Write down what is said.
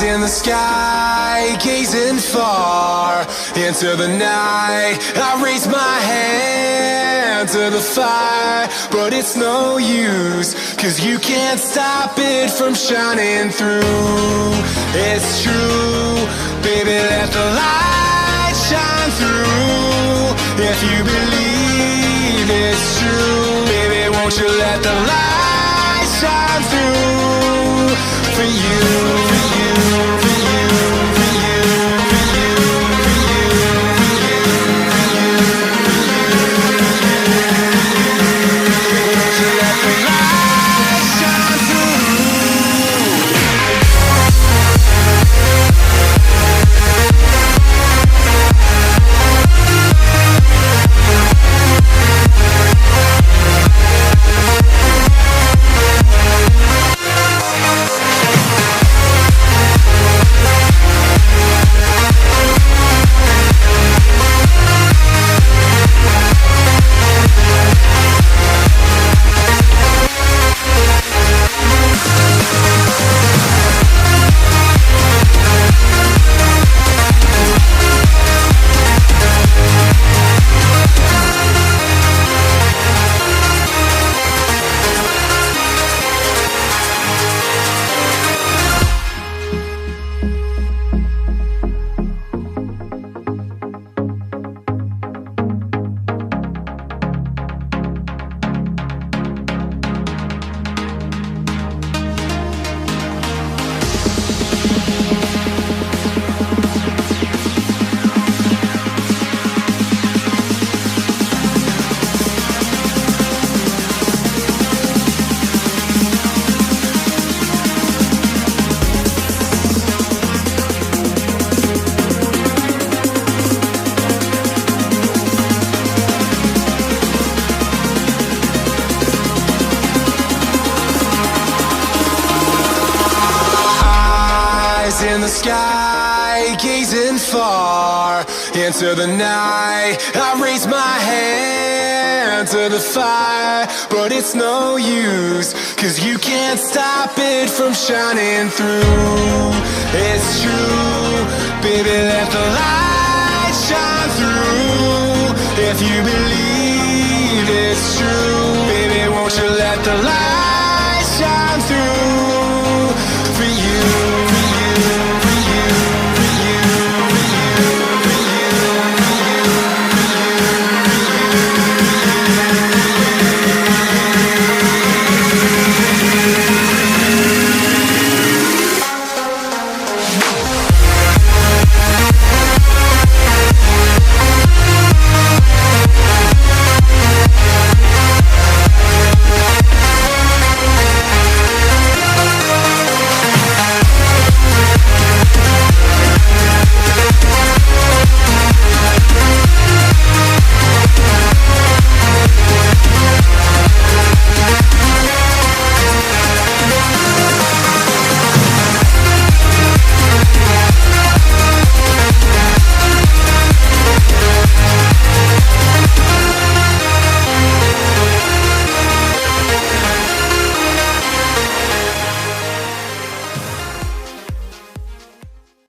In the sky, gazing far into the night, I raise my hand to the fire, but it's no use, 'cause you can't stop it from shining through. It's true, baby, let the light shine through. If you believe it's true, baby, won't you let the light shine through for you, for you, for you, for you, for you, for you, for you, for you, won't you let the light shine through? In the sky, gazing far into the night, I raise my hand to the fire, but it's no use, 'cause you can't stop it from shining through. It's true, baby, let the light shine through. If you believe it's true,